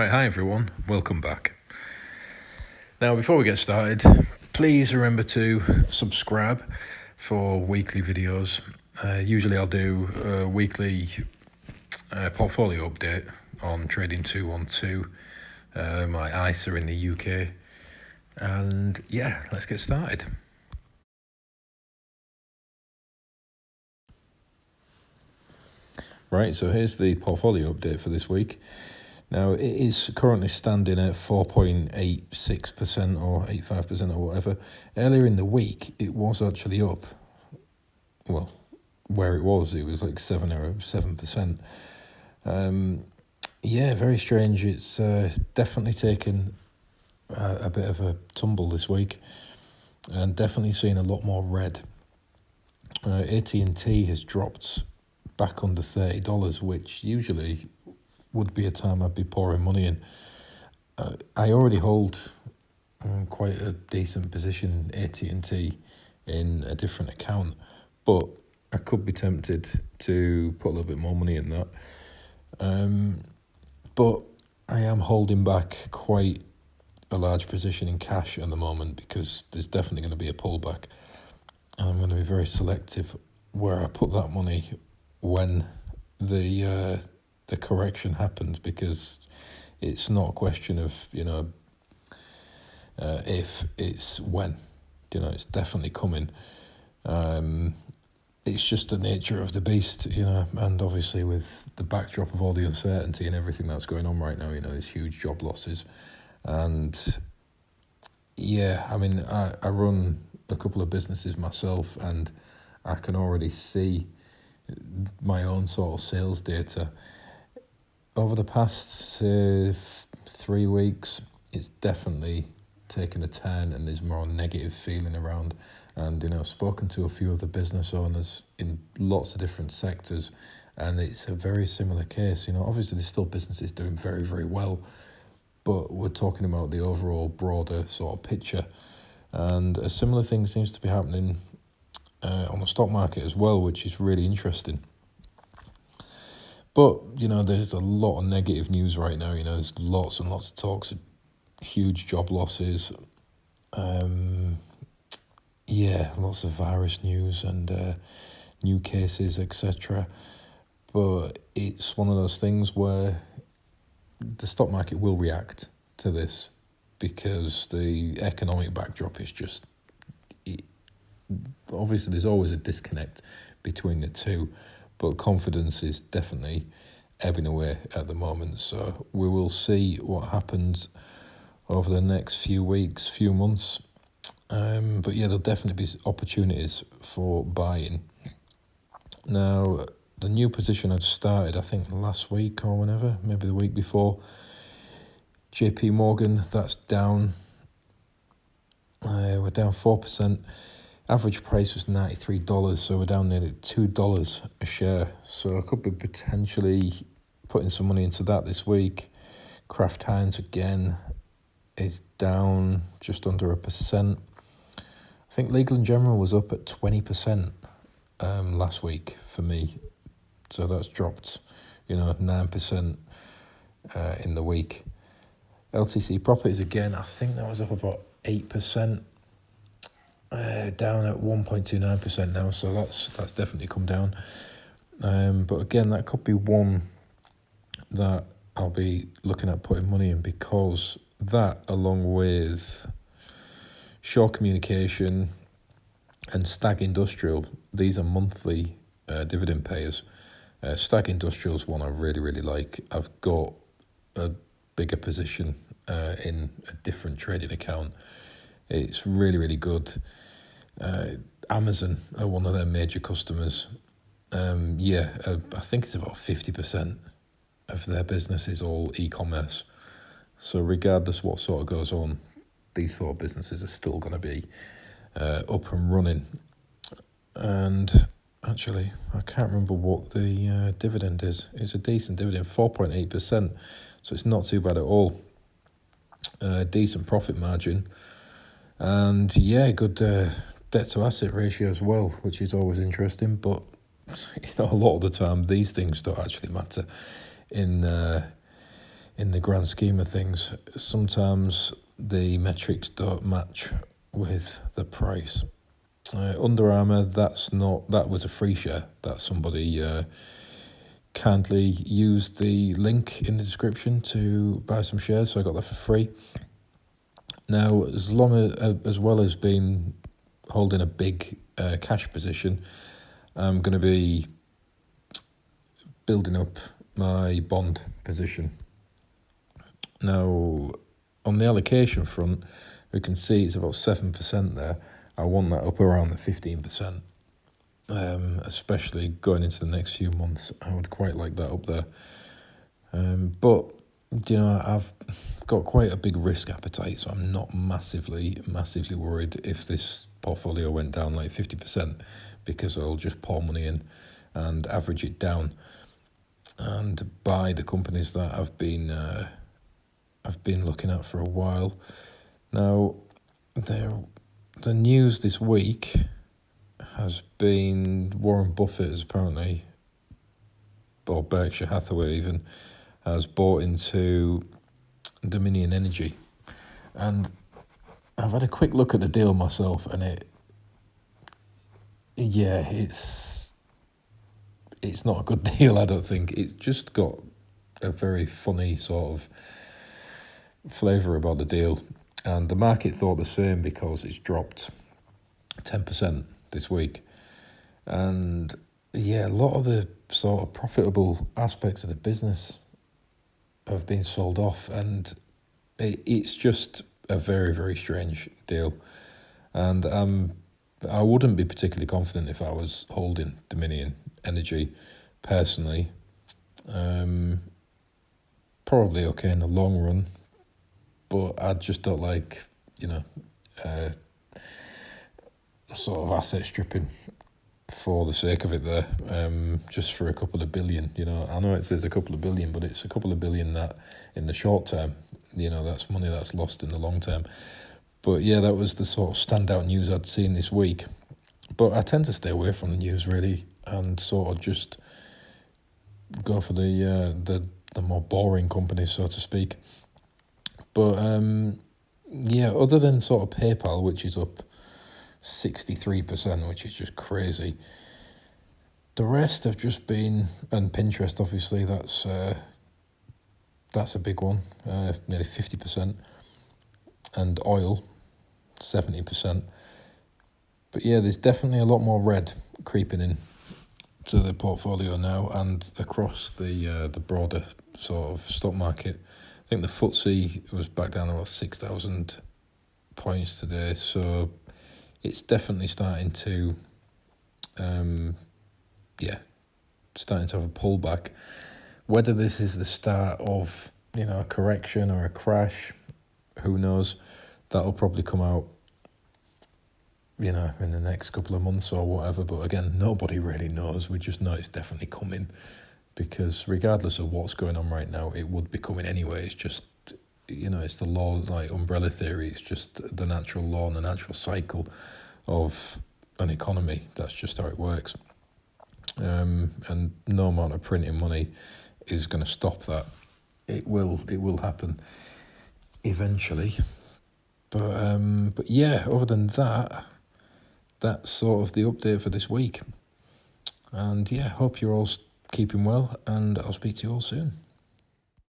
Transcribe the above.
Right, hi everyone, welcome back. Now, before we get started, please remember to subscribe for weekly videos. Usually I'll do a weekly portfolio update on Trading 212, my ISA in the UK. And yeah, let's get started. Right, so here's the portfolio update for this week. Now, it is currently standing at 4.86% or 85% or whatever. Earlier in the week, it was actually up. Well, where it was like 7%. Yeah, very strange. It's definitely taken a bit of a tumble this week, and definitely seen a lot more red. AT&T has dropped back under $30, which usually would be a time I'd be pouring money in. I already hold quite a decent position in AT&T in a different account, but I could be tempted to put a little bit more money in that. But I am holding back quite a large position in cash at the moment because there's definitely going to be a pullback, and I'm going to be very selective where I put that money when the correction happens, because it's not a question of if, it's when. It's definitely coming. It's just the nature of the beast, and obviously with the backdrop of all the uncertainty and everything that's going on right now, there's huge job losses. And yeah, I mean, I run a couple of businesses myself, and I can already see my own sort of sales data. Over the past 3 weeks, it's definitely taken a turn, and there's more negative feeling around. And I've spoken to a few other business owners in lots of different sectors, and it's a very similar case. Obviously there's still businesses doing very, very well, but we're talking about the overall broader sort of picture. And a similar thing seems to be happening on the stock market as well, which is really interesting. But there's a lot of negative news right now. There's lots and lots of talks of huge job losses. Lots of virus news and new cases, etc. But it's one of those things where the stock market will react to this, because the economic backdrop is just... Obviously, there's always a disconnect between the two, but confidence is definitely ebbing away at the moment. So we will see what happens over the next few weeks, few months. But yeah, there'll definitely be opportunities for buying. Now, the new position I'd started, I think last week or whenever, maybe the week before, JP Morgan, that's down. We're down 4%. Average price was $93, so we're down nearly $2 a share. So I could be potentially putting some money into that this week. Kraft Heinz again is down just under 1%. I think Legal & General was up at 20% last week for me. So that's dropped, 9% in the week. LTC Properties again, I think that was up about 8%, down at 1.29% now. So that's definitely come down. But again, that could be one that I'll be looking at putting money in, because that, along with Shaw Communication and Stag Industrial, these are monthly dividend payers. Stag Industrial is one I really, really like. I've got a bigger position in a different trading account. It's really, really good. Amazon are one of their major customers. I think it's about 50% of their business is all e-commerce. So regardless what sort of goes on, these sort of businesses are still going to be up and running. And actually, I can't remember what the dividend is. It's a decent dividend, 4.8%, so it's not too bad at all. Decent profit margin, and good debt to asset ratio as well, which is always interesting. But a lot of the time these things don't actually matter in in the grand scheme of things, sometimes the metrics don't match with the price. Under Armour, that was a free share that somebody kindly used the link in the description to buy some shares, so I got that for free. Now, as well as being holding a big cash position, I'm going to be building up my bond position. Now, on the allocation front, we can see it's about 7% there. I want that up around the 15%, especially going into the next few months. I would quite like that up there. But, I've got quite a big risk appetite, so I'm not massively worried if this portfolio went down like 50%, because I'll just pour money in and average it down and buy the companies that I've been looking at for a while. Now, the news this week has been Warren Buffett has apparently, or Berkshire Hathaway even, has bought into Dominion Energy. And I've had a quick look at the deal myself, and it's not a good deal, I don't think. It's just got a very funny sort of flavour about the deal. And the market thought the same because it's dropped 10% this week. And a lot of the sort of profitable aspects of the business have been sold off, and it's just a very, very strange deal. And I wouldn't be particularly confident if I was holding Dominion Energy personally. Probably okay in the long run, but I just don't like, sort of asset stripping for the sake of it there, just for a couple of billion. I know it says a couple of billion, but it's a couple of billion that in the short term, that's money that's lost in the long term. But that was the sort of standout news I'd seen this week. But I tend to stay away from the news really, and sort of just go for the more boring companies, so to speak. But other than sort of PayPal, which is up 63%, which is just crazy, the rest have just been, and Pinterest obviously, that's a big one, nearly 50%, and oil, 70%. But there's definitely a lot more red creeping in to the portfolio now, and across the broader sort of stock market. I think the FTSE was back down about 6,000 points today, so it's definitely starting to have a pullback. Whether this is the start of a correction or a crash, who knows? That'll probably come out in the next couple of months or whatever. But again, nobody really knows. We just know it's definitely coming, because regardless of what's going on right now, it would be coming anyway. It's just, it's the law, like umbrella theory. It's just the natural law and the natural cycle of an economy. That's just how it works. And no amount of printing money is going to stop that. It will happen eventually. But other than that, that's sort of the update for this week. And hope you're all keeping well, and I'll speak to you all soon.